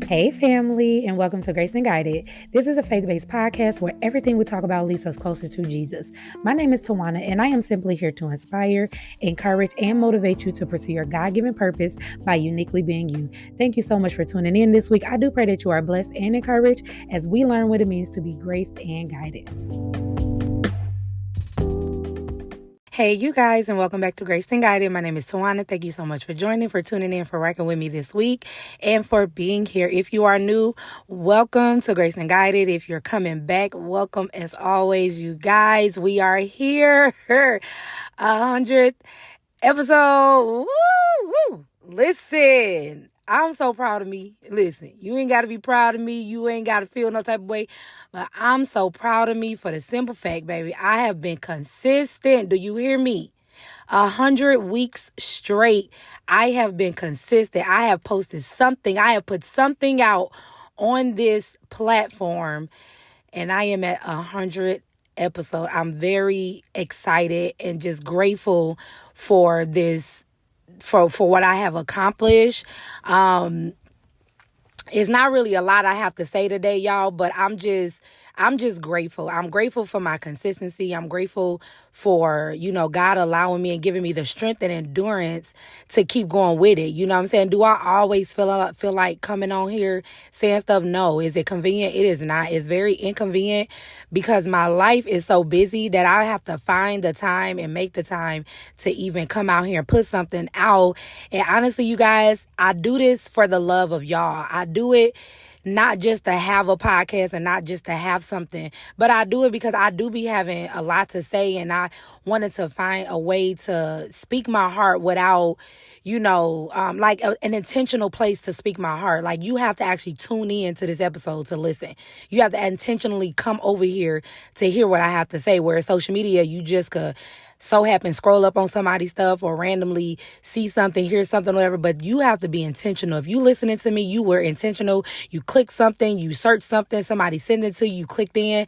Hey, family, and welcome to Grace and Guided. This is a faith based podcast where everything we talk about leads us closer to Jesus. My name is Tawana, and I am simply here to inspire, encourage, and motivate you to pursue your God given purpose by uniquely being you. Thank you so much for tuning in this week. I do pray that you are blessed and encouraged as we learn what it means to be graced and guided. Hey, you guys, and welcome back to Grace and Guided. My name is Tawana. Thank you so much for joining, for tuning in, for rocking with me this week, and for being here. If you are new, welcome to Grace and Guided. If you're coming back, welcome as always, you guys. We are here. 100th episode. Woo! Listen. I'm so proud of me. Listen, you ain't got to be proud of me. You ain't got to feel no type of way. But I'm so proud of me for the simple fact, baby. I have been consistent. Do you hear me? 100 weeks straight. I have been consistent. I have posted something. I have put something out on this platform. And I am at 100 episode. I'm very excited and just grateful for this. For what I have accomplished. It's not really a lot I have to say today, y'all, but I'm just grateful. I'm grateful for my consistency. I'm grateful for, God allowing me and giving me the strength and endurance to keep going with it. You know what I'm saying? Do I always feel like coming on here saying stuff? No. Is it convenient? It is not. It's very inconvenient because my life is so busy that I have to find the time and make the time to even come out here and put something out. And honestly, you guys, I do this for the love of y'all. I do it not just to have a podcast and not just to have something, but I do it because I do be having a lot to say, and I wanted to find a way to speak my heart without, an intentional place to speak my heart. Like, you have to actually tune in to this episode to listen. You have to intentionally come over here to hear what I have to say, whereas social media, you just could so happen scroll up on somebody's stuff or randomly see something, hear something, whatever. But you have to be intentional. If you listening to me, you were intentional. You click something, you search something, somebody sent it to you, you clicked in.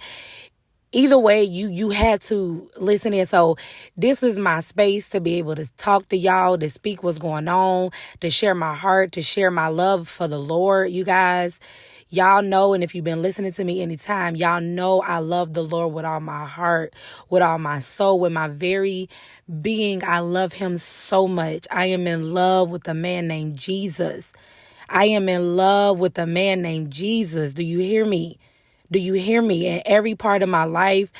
Either way, you had to listen in. So this is my space to be able to talk to y'all, to speak what's going on, to share my heart, to share my love for the Lord, you guys. Y'all know, and if you've been listening to me anytime, y'all know I love the Lord with all my heart, with all my soul, with my very being. I love him so much. I am in love with a man named Jesus. I am in love with a man named Jesus. Do you hear me? Do you hear me? In every part of my life,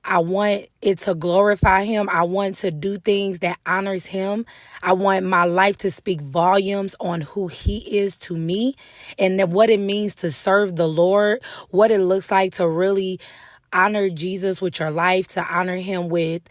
I want it to glorify him. I want to do things that honors him. I want my life to speak volumes on who he is to me and what it means to serve the Lord, what it looks like to really honor Jesus with your life, to honor him with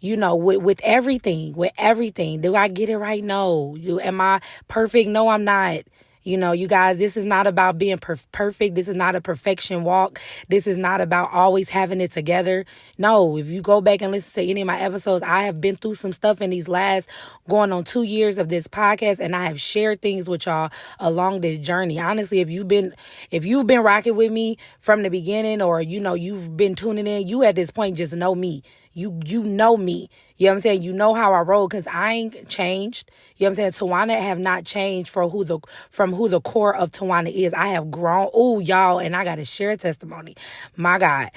with everything, with everything. Do I get it right? No. Am I perfect? No, I'm not. You guys, this is not about being perfect. This is not a perfection walk. This is not about always having it together. No, if you go back and listen to any of my episodes, I have been through some stuff in these last going on 2 years of this podcast, and I have shared things with y'all along this journey. Honestly, if you've been rocking with me from the beginning, or you've been tuning in, you at this point just know me. You know me. You know what I'm saying? You know how I roll, because I ain't changed. You know what I'm saying? Tawana have not changed from who the core of Tawana is. I have grown. Oh, y'all, and I got to share a testimony. My God.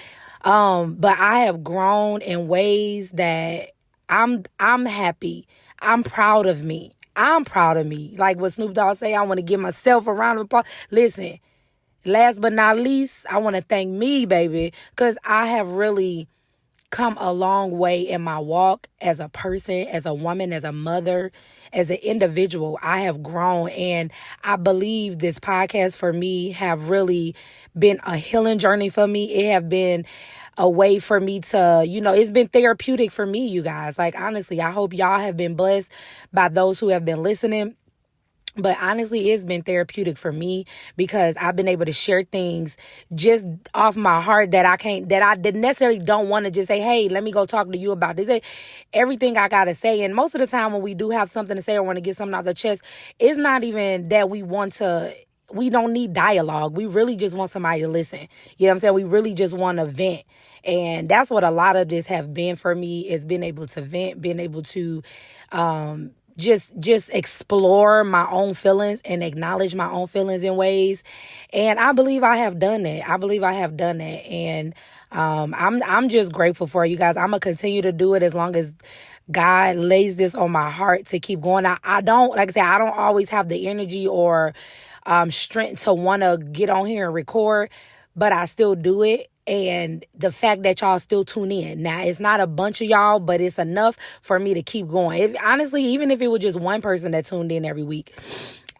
But I have grown in ways that I'm happy. I'm proud of me. I'm proud of me. Like what Snoop Dogg say, I want to give myself a round of applause. Listen, last but not least, I want to thank me, baby, because I have really come a long way in my walk as a person, as a woman, as a mother, as an individual. I have grown, and I believe this podcast for me have really been a healing journey for me. It have been a way for me to, it's been therapeutic for me, you guys. Like, honestly, I hope y'all have been blessed by those who have been listening. But honestly, it's been therapeutic for me because I've been able to share things just off my heart that I necessarily don't want to just say, hey, let me go talk to you about this. Everything I got to say. And most of the time when we do have something to say or want to get something off the chest, it's not even that we don't need dialogue. We really just want somebody to listen. You know what I'm saying? We really just want to vent. And that's what a lot of this have been for me, is being able to vent, being able to, just explore my own feelings and acknowledge my own feelings in ways. And I believe I have done that. And I'm just grateful for you guys. I'm gonna continue to do it as long as God lays this on my heart to keep going. I don't, like I said, I don't always have the energy or strength to want to get on here and record, but I still do it. And the fact that y'all still tune in. Now, it's not a bunch of y'all, but it's enough for me to keep going. Honestly, even if it was just one person that tuned in every week,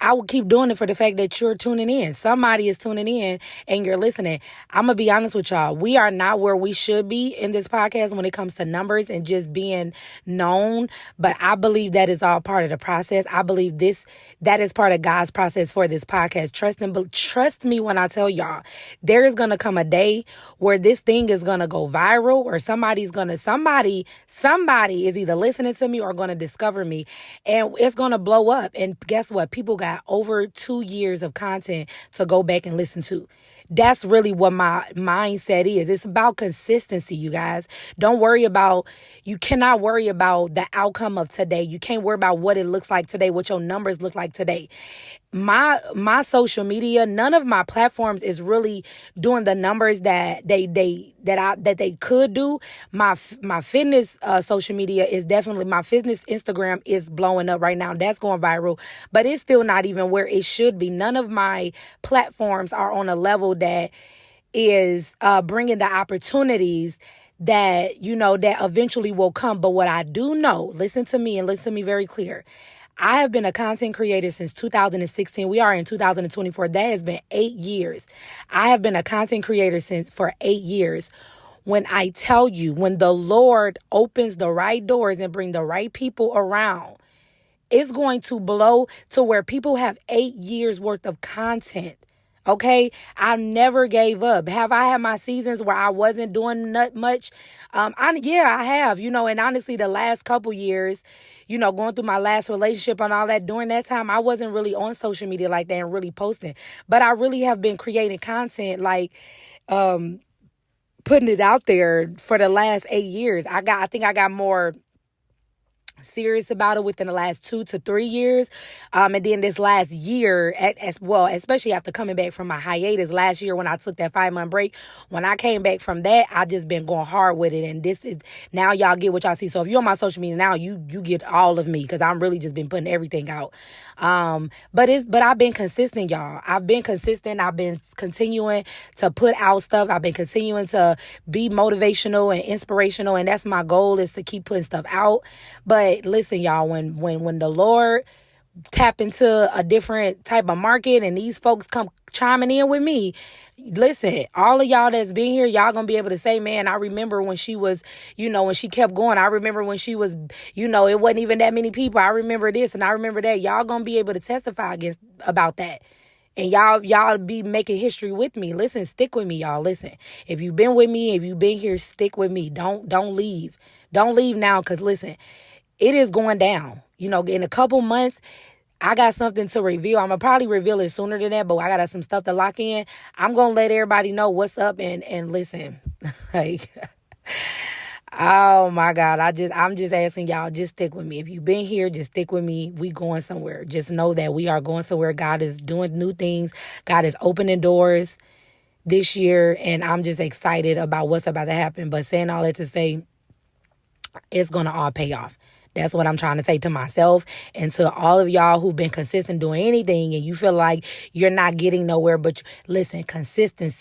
I would keep doing it for the fact that you're tuning in. Somebody is tuning in and you're listening. I'm going to be honest with y'all. We are not where we should be in this podcast when it comes to numbers and just being known. But I believe that is all part of the process. I believe that is part of God's process for this podcast. Trust me when I tell y'all, there is going to come a day where this thing is going to go viral, or somebody is either listening to me or going to discover me, and it's going to blow up. And guess what? People got over 2 years of content to go back and listen to. That's really what my mindset is. It's about consistency, you guys. You cannot worry about the outcome of today. You can't worry about what it looks like today, what your numbers look like today. My social media, none of my platforms is really doing the numbers that they could do. My fitness social media is definitely, my fitness Instagram is blowing up right now. That's going viral, but it's still not even where it should be. None of my platforms are on a level that is bringing the opportunities that that eventually will come. But what I do know, listen to me very clear. I have been a content creator since 2016. We are in 2024. That has been 8 years. I have been a content creator for 8 years. When I tell you, when the Lord opens the right doors and bring the right people around, it's going to blow to where people have 8 years worth of content. Okay, I never gave up. Have I had my seasons where I wasn't doing much? I have, and honestly, the last couple years, going through my last relationship and all that, during that time, I wasn't really on social media like that and really posting. But I really have been creating content, like putting it out there for the last 8 years. I think I got more serious about it within the last 2 to 3 years. And then this last year, as well, especially after coming back from my hiatus last year when I took that 5-month break, when I came back from that, I just been going hard with it. And this is, now y'all get what y'all see. So if you're on my social media now, you get all of me, because I'm really just been putting everything out. But I've been consistent, y'all. I've been consistent. I've been continuing to put out stuff. I've been continuing to be motivational and inspirational. And that's my goal, is to keep putting stuff out. But listen, y'all, when the Lord tap into a different type of market and these folks come chiming in with me, listen, all of y'all that's been here, y'all gonna be able to say, man, I remember when she was, when she kept going. I remember when she was, it wasn't even that many people. I remember this and I remember that. Y'all gonna be able to testify about that. And y'all be making history with me. Listen, stick with me, y'all. Listen, if you've been with me, if you've been here, stick with me. Don't leave. Don't leave now, because listen, it is going down. In a couple months, I got something to reveal. I'm going to probably reveal it sooner than that, but I got some stuff to lock in. I'm going to let everybody know what's up and listen. Like, oh my God. I'm just asking y'all, just stick with me. If you've been here, just stick with me. We going somewhere. Just know that we are going somewhere. God is doing new things. God is opening doors this year, and I'm just excited about what's about to happen. But saying all that to say, it's going to all pay off. That's what I'm trying to say to myself and to all of y'all who've been consistent doing anything and you feel like you're not getting nowhere. But listen, consistent.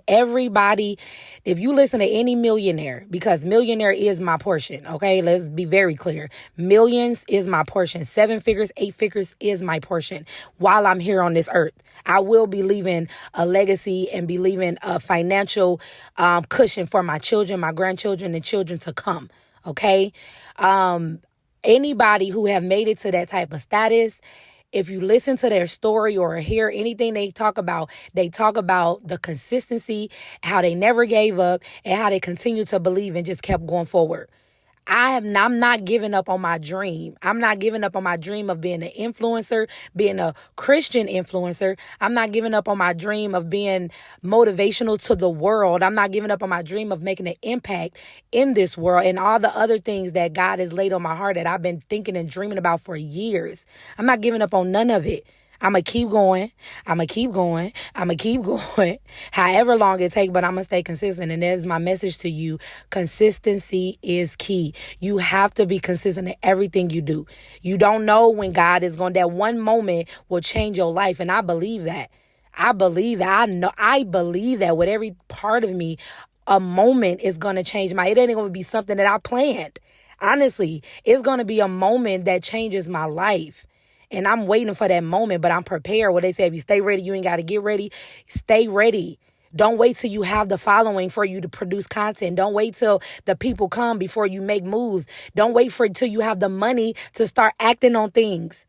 Everybody, if you listen to any millionaire, because millionaire is my portion, okay? Let's be very clear. Millions is my portion. 7 figures, 8 figures is my portion while I'm here on this earth. I will be leaving a legacy and be leaving a financial cushion for my children, my grandchildren, and children to come. Okay. Anybody who have made it to that type of status, if you listen to their story or hear anything they talk about the consistency, how they never gave up, and how they continue to believe and just kept going forward. I'm not giving up on my dream. I'm not giving up on my dream of being an influencer, being a Christian influencer. I'm not giving up on my dream of being motivational to the world. I'm not giving up on my dream of making an impact in this world and all the other things that God has laid on my heart that I've been thinking and dreaming about for years. I'm not giving up on none of it. I'm going to keep going. I'm going to keep going. I'm going to keep going. However long it takes, but I'm going to stay consistent. And that is my message to you. Consistency is key. You have to be consistent in everything you do. You don't know when God is going, that one moment will change your life. And I believe that. I believe that. I believe that with every part of me, a moment is going to change it ain't going to be something that I planned. Honestly, it's going to be a moment that changes my life. And I'm waiting for that moment, but I'm prepared. What they say, if you stay ready, you ain't got to get ready. Stay ready. Don't wait till you have the following for you to produce content. Don't wait till the people come before you make moves. Don't wait till you have the money to start acting on things.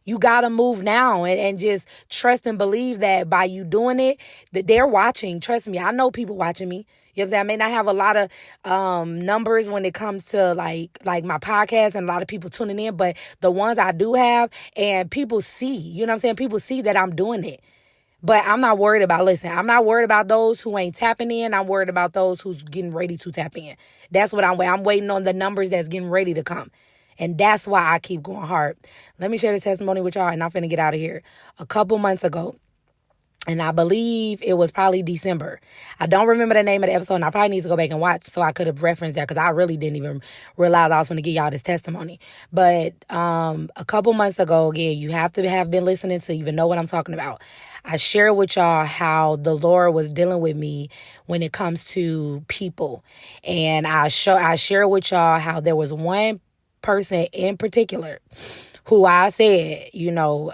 You got to move now and just trust and believe that by you doing it, that they're watching. Trust me, I know people watching me. You know what I'm saying? I may not have a lot of numbers when it comes to like my podcast and a lot of people tuning in, but the ones I do have and people see, you know what I'm saying? People see that I'm doing it. But I'm not worried about, I'm not worried about those who ain't tapping in. I'm worried about those who's getting ready to tap in. That's what I'm waiting on the numbers that's getting ready to come. And that's why I keep going hard. Let me share this testimony with y'all and I'm finna get out of here. A couple months ago, and I believe it was probably December. I don't remember the name of the episode, and I probably need to go back and watch so I could have referenced that because I really didn't even realize I was going to give y'all this testimony. But a couple months ago, again, you have to have been listening to even know what I'm talking about. I share with y'all how the Lord was dealing with me when it comes to people. And I share with y'all how there was one person in particular who I said,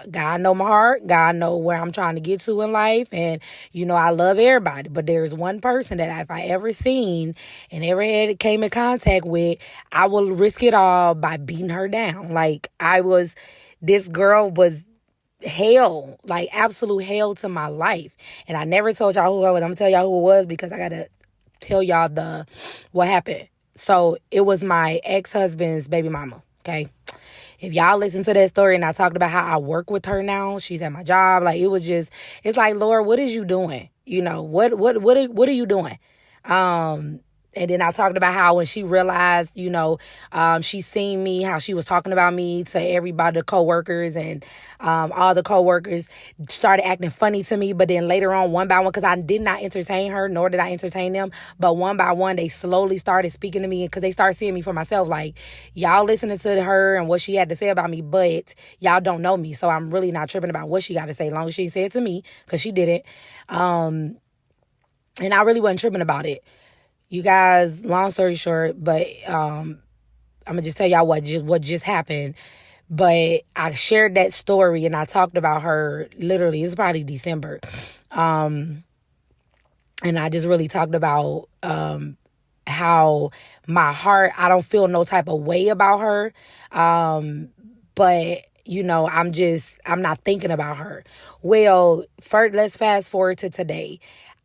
God know my heart. God know where I'm trying to get to in life. And, I love everybody. But there's one person that if I ever seen and ever came in contact with, I will risk it all by beating her down. This girl was hell, like absolute hell to my life. And I never told y'all who I was. I'm going to tell y'all who it was because I got to tell y'all what happened. So it was my ex-husband's baby mama, okay? If y'all listen to that story and I talked about how I work with her now, she's at my job. It's like, Lord, what is you doing? What are you doing? And then I talked about how when she realized, she seen me, how she was talking about me to everybody, the coworkers, and all the coworkers started acting funny to me. But then later on, one by one, because I did not entertain her, nor did I entertain them. But one by one, they slowly started speaking to me because they started seeing me for myself. Like, y'all listening to her and what she had to say about me, but y'all don't know me. So I'm really not tripping about what she got to say, as long as she said it to me, because she did it. And I really wasn't tripping about it. You guys, long story short, but I'm going to just tell y'all what just happened. But I shared that story and I talked about her literally, it's probably December. And I just really talked about how my heart, I don't feel no type of way about her. But I'm not thinking about her. Well, first, let's fast forward to today.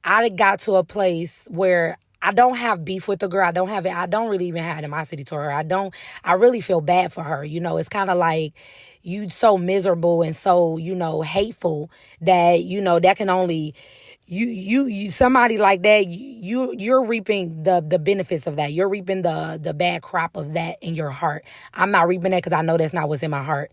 I got to a place where I don't have beef with the girl. I don't really even have animosity to her. I really feel bad for her. It's kind of like you so miserable and so, hateful that, that can only, you somebody like that, you're reaping the benefits of that. You're reaping the bad crop of that in your heart. I'm not reaping that because I know that's not what's in my heart.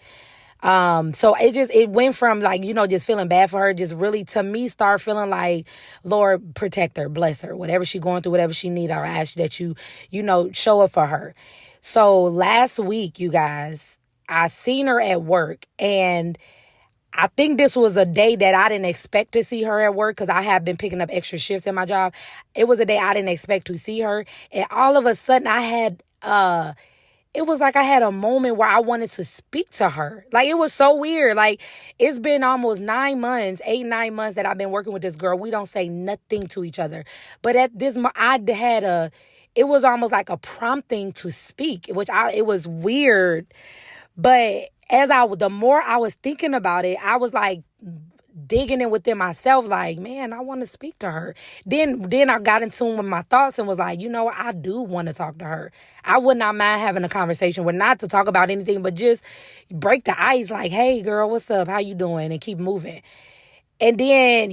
So it went from just feeling bad for her, just really to me start feeling like, Lord, protect her, bless her, whatever she going through, whatever she need, I ask you that you show up for her. So last week, you guys, I seen her at work and I think this was a day that I didn't expect to see her at work because I have been picking up extra shifts in my job. It was a day I didn't expect to see her. And all of a sudden I had, it was like I had a moment where I wanted to speak to her. Like, it was so weird. Like, it's been almost 9 months that I've been working with this girl. We don't say nothing to each other. But at this, it was almost like a prompting to speak, it was weird. But the more I was thinking about it, I was like, digging in within myself, like, man, I want to speak to her. Then I got in tune with my thoughts and was like, you know what, I do want to talk to her. I would not mind having a conversation with, not to talk about anything, but just break the ice, like, hey girl, what's up? How you doing? And keep moving. And then,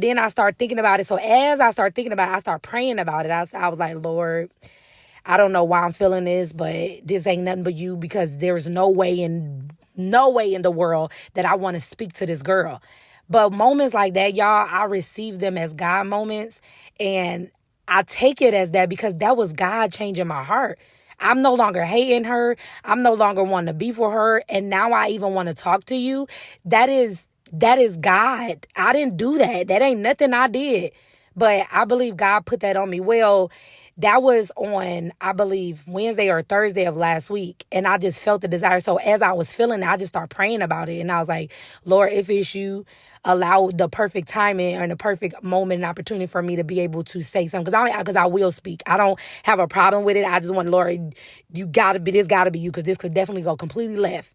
then I start thinking about it. So as I start thinking about it, I start praying about it. I was like, Lord, I don't know why I'm feeling this, but this ain't nothing but you, because there's no way in the world that I want to speak to this girl. But moments like that, y'all, I receive them as God moments. And I take it as that because that was God changing my heart. I'm no longer hating her. I'm no longer wanting to be for her. And now I even want to talk to you. That is God. I didn't do that. That ain't nothing I did. But I believe God put that on me. Well, that was on, I believe, Wednesday or Thursday of last week. And I just felt the desire. So as I was feeling it, I just started praying about it. And I was like, Lord, if it's you, allow the perfect timing and the perfect moment and opportunity for me to be able to say something. Because I will speak. I don't have a problem with it. I just want, Lord, this gotta be you, because this could definitely go completely left.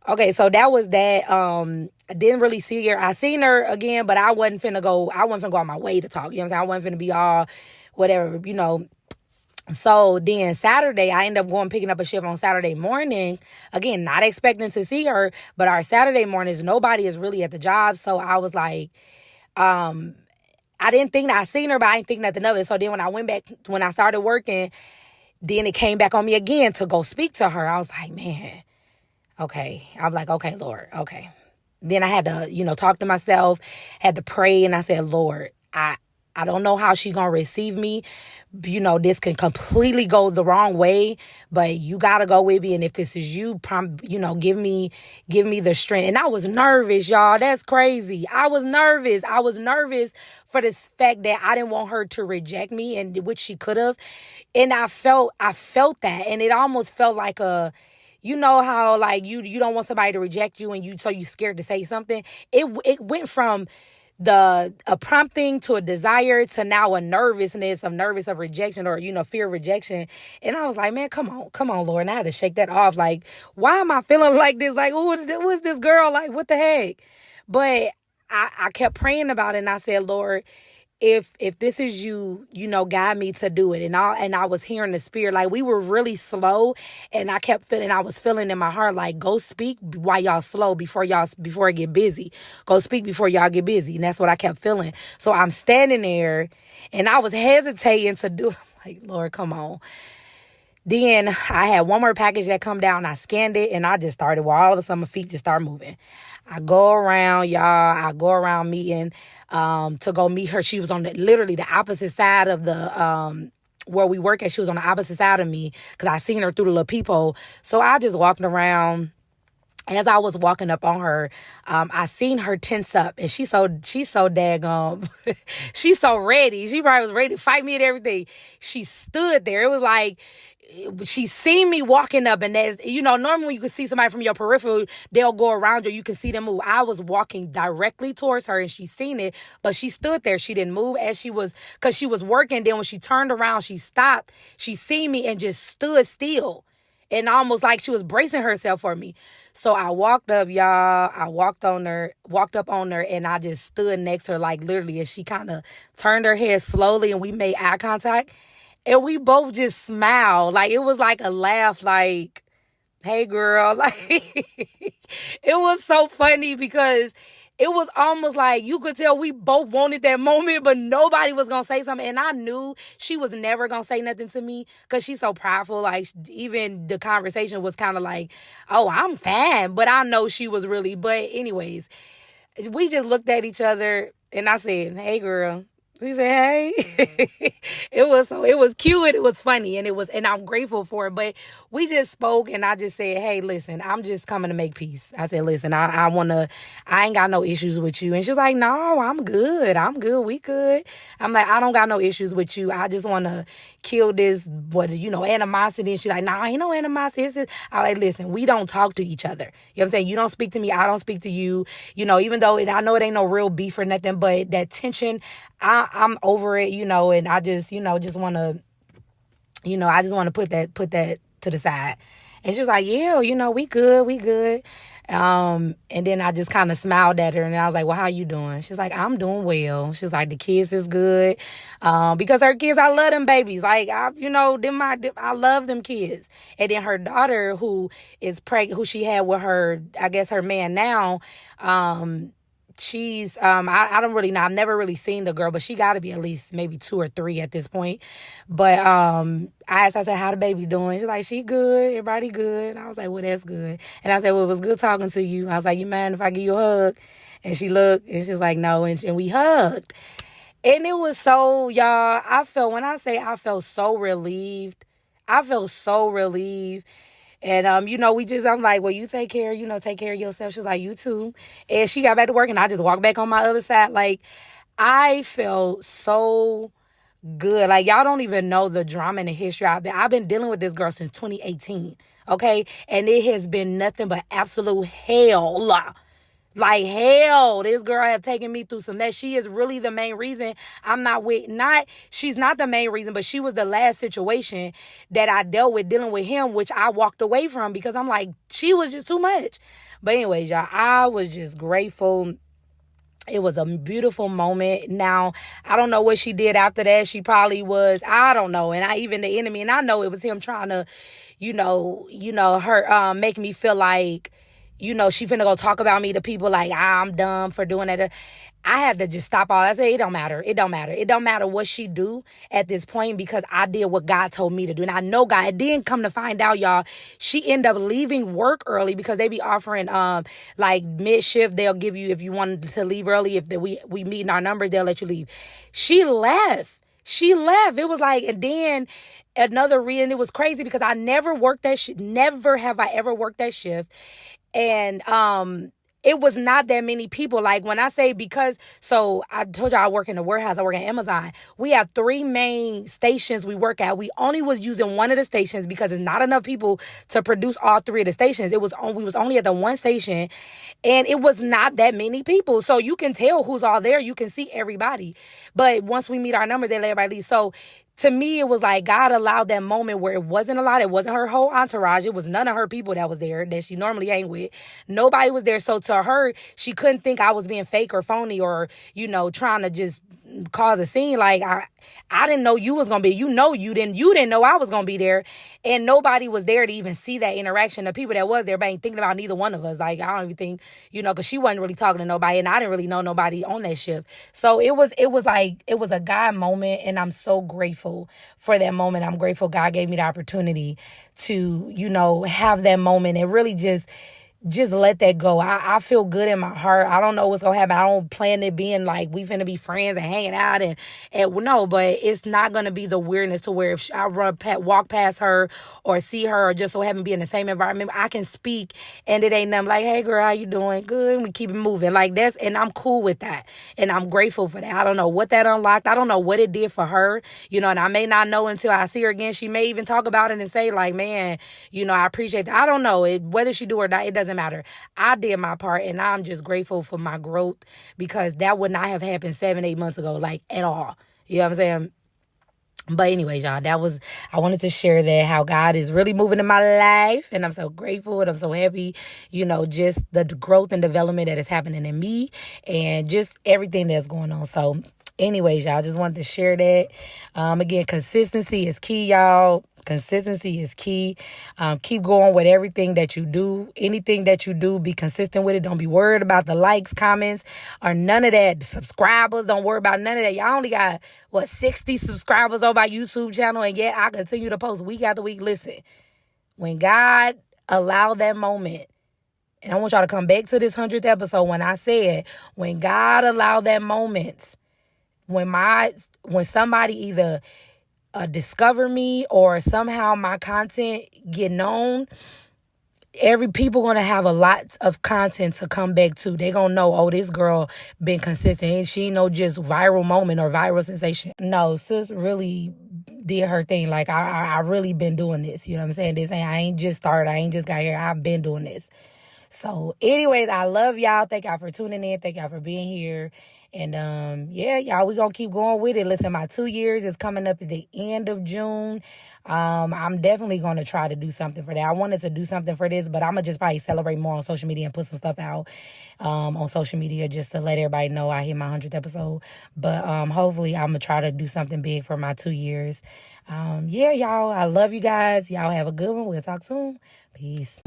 Okay, so that was that. I didn't really see her. I seen her again, but I wasn't finna go out my way to talk. You know what I'm saying? I wasn't finna be all whatever, So then Saturday, I ended up picking up a shift on Saturday morning. Again, not expecting to see her, but our Saturday mornings, nobody is really at the job. So I was like, I didn't think that I seen her, but I didn't think nothing of it. So then when I started working, then it came back on me again to go speak to her. I was like, man, okay. I'm like, okay, Lord, okay. Then I had to, talk to myself, had to pray, and I said, Lord, I don't know how she gonna receive me. This can completely go the wrong way, but you gotta go with me. And if this is you, give me the strength. And I was nervous, y'all. That's crazy. I was nervous. I was nervous for this fact that I didn't want her to reject me, and which she could have. And I felt that, and it almost felt like a, you know how like you don't want somebody to reject you, and so you scared to say something. It went from a prompting to a desire to now a nervousness of rejection, or fear of rejection. And I was like, man, come on, Lord. And I had to shake that off. Like, why am I feeling like this? Like, who is this girl? Like, what the heck? But I kept praying about it, and I said, Lord, if this is you, guide me to do it. And I was hearing the Spirit. Like, we were really slow, and I was feeling in my heart, like, go speak while y'all slow before it get busy. Go speak before y'all get busy. And that's what I kept feeling. So I'm standing there, and I was hesitating to do it. Like, Lord, come on. Then I had one more package that come down. I scanned it, and I just started, all of a sudden my feet just started moving. I go around, meeting to go meet her. She was on literally the opposite side of the where we work at. She was on the opposite side of me, because I seen her through the little peephole. So I just walked around. As I was walking up on her, I seen her tense up, and she's so daggone, she's so ready. She probably was ready to fight me and everything. She stood there. It was like, she seen me walking up, and that's, normally when you can see somebody from your peripheral, they'll go around you, you can see them move. I was walking directly towards her, and she seen it, but she stood there. She didn't move because she was working. Then when she turned around, she stopped. She seen me and just stood still, and almost like she was bracing herself for me. So I walked up, y'all. I walked up on her, and I just stood next to her, like literally, and she kind of turned her head slowly, and we made eye contact. And we both just smiled. Like, it was like a laugh, like, hey, girl. Like, it was so funny, because it was almost like you could tell we both wanted that moment, but nobody was going to say something. And I knew she was never going to say nothing to me, because she's so prideful. Like, even the conversation was kind of like, oh, I'm fine. But I know she was really. But anyways, we just looked at each other, and I said, hey, girl. We said, hey. It was cute, it was funny, and I'm grateful for it. But we just spoke, and I just said, hey, listen, I'm just coming to make peace. I said, listen, I ain't got no issues with you. And she's like, no, I'm good, we good. I'm like, I don't got no issues with you. I just want to kill this, animosity. And she's like, no, ain't no animosity. I'm like, listen, we don't talk to each other. You know what I'm saying? You don't speak to me, I don't speak to you. Even though I know it ain't no real beef or nothing, but that tension, I'm over it, and I just, just want to, I just want to put that to the side. And she was like, yeah, we good. And then I just kind of smiled at her and I was like, well, how you doing? She's like, I'm doing well. She's like, the kids is good. Because her kids, I love them babies. Like, I love them kids. And then her daughter, who is pregnant, who she had with her, I guess her man now, she's I don't really know. I've never really seen the girl, but she got to be at least maybe 2 or 3 at this point. But I asked, I said, how the baby doing? She's like, she good, everybody good. And I was like, well, that's good. And I said, well, it was good talking to you. I was like, you mind if I give you a hug? And she looked and she's like, no. And we hugged. And it was so, y'all, when I say I felt so relieved, I felt so relieved. And, I'm like, well, you take care of yourself. She was like, you too. And she got back to work and I just walked back on my other side. Like, I felt so good. Like, y'all don't even know the drama and the history. I've been dealing with this girl since 2018. Okay. And it has been nothing but absolute hell. Like hell, this girl have taken me through some that. She is really the main reason she's not the main reason, but she was the last situation that I dealt with dealing with him, which I walked away from because I'm like, she was just too much. But anyways, y'all, I was just grateful. It was a beautiful moment. Now, I don't know what she did after that. She probably was, I don't know. And even the enemy, and I know it was him trying to, her, make me feel like, she finna go talk about me to people like, I'm dumb for doing that. I had to just stop all that. I said, it don't matter. It don't matter. It don't matter what she do at this point because I did what God told me to do. And I know God. It didn't come to find out, y'all. She ended up leaving work early because they be offering like mid-shift. They'll give you, if you wanted to leave early, if we meet in our numbers, they'll let you leave. She left. It was like, and then another reason, it was crazy because I never worked that shift. Never have I ever worked that shift. And it was not that many people. Like when I say so I told you I work in the warehouse. I work at Amazon. We have 3 main stations we work at. We only was using one of the stations because there's not enough people to produce all 3 of the stations. We was only at the one station, and it was not that many people. So you can tell who's all there. You can see everybody. But once we meet our numbers, they let everybody leave. So to me, it was like God allowed that moment where it wasn't a lot. It wasn't her whole entourage. It was none of her people that was there that she normally hang with. Nobody was there. So to her, she couldn't think I was being fake or phony or, trying to just cause a scene. Like I didn't know you was gonna be. You didn't know I was gonna be there, and nobody was there to even see that interaction. The people that was there, but ain't thinking about neither one of us. Like I don't even think, because she wasn't really talking to nobody, and I didn't really know nobody on that shift. So it was a God moment, and I'm so grateful for that moment. I'm grateful God gave me the opportunity to have that moment and really just let that go. I feel good in my heart. I don't know what's going to happen. I don't plan it being like we finna be friends and hanging out and no, but it's not going to be the weirdness to where if I walk past her or see her or just so happen to be in the same environment, I can speak and it ain't nothing like, hey girl, how you doing? Good. And we keep it moving like that's, and I'm cool with that. And I'm grateful for that. I don't know what that unlocked. I don't know what it did for her, and I may not know until I see her again. She may even talk about it and say like, man, I appreciate that. I don't know whether she do or not. It doesn't matter. I did my part, and I'm just grateful for my growth because that would not have happened 7-8 months ago, like at all. You know what I'm saying? But anyways, y'all, I wanted to share that how God is really moving in my life, and I'm so grateful and I'm so happy, just the growth and development that is happening in me and just everything that's going on. So anyways, y'all, just wanted to share that. Again, consistency is key, y'all. Consistency is key. Keep going with everything that you do. Anything that you do, be consistent with it. Don't be worried about the likes, comments, or none of that. The subscribers, don't worry about none of that. Y'all only got, 60 subscribers on my YouTube channel, and yet I continue to post week after week. Listen, when God allowed that moment, and I want y'all to come back to this 100th episode when I said, when God allowed that moment, when somebody either discover me or somehow my content get known, people gonna have a lot of content to come back to. They gonna know, oh, this girl been consistent. And she ain't no just viral moment or viral sensation. No, sis really did her thing. Like I really been doing this. You know what I'm saying? I ain't just started. I ain't just got here. I've been doing this. So anyways, I love y'all. Thank y'all for tuning in. Thank y'all for being here. And yeah, y'all, we gonna keep going with it. Listen, my 2 years is coming up at the end of June. I'm definitely gonna try to do something for that. I wanted to do something for this, but I'm gonna just probably celebrate more on social media and put some stuff out on social media just to let everybody know I hit my 100th episode. But hopefully I'm gonna try to do something big for my 2 years. Yeah, y'all, I love you guys. Y'all have a good one. We'll talk soon. Peace.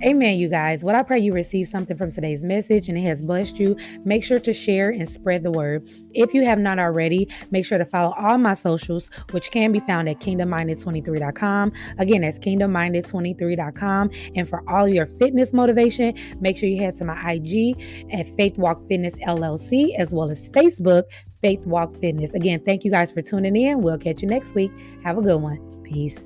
Amen, you guys. Well, I pray you receive something from today's message and it has blessed you. Make sure to share and spread the word. If you have not already, make sure to follow all my socials, which can be found at kingdomminded23.com. Again, that's kingdomminded23.com. And for all your fitness motivation, make sure you head to my IG at Faith Walk Fitness LLC, as well as Facebook, Faith Walk Fitness. Again, thank you guys for tuning in. We'll catch you next week. Have a good one. Peace.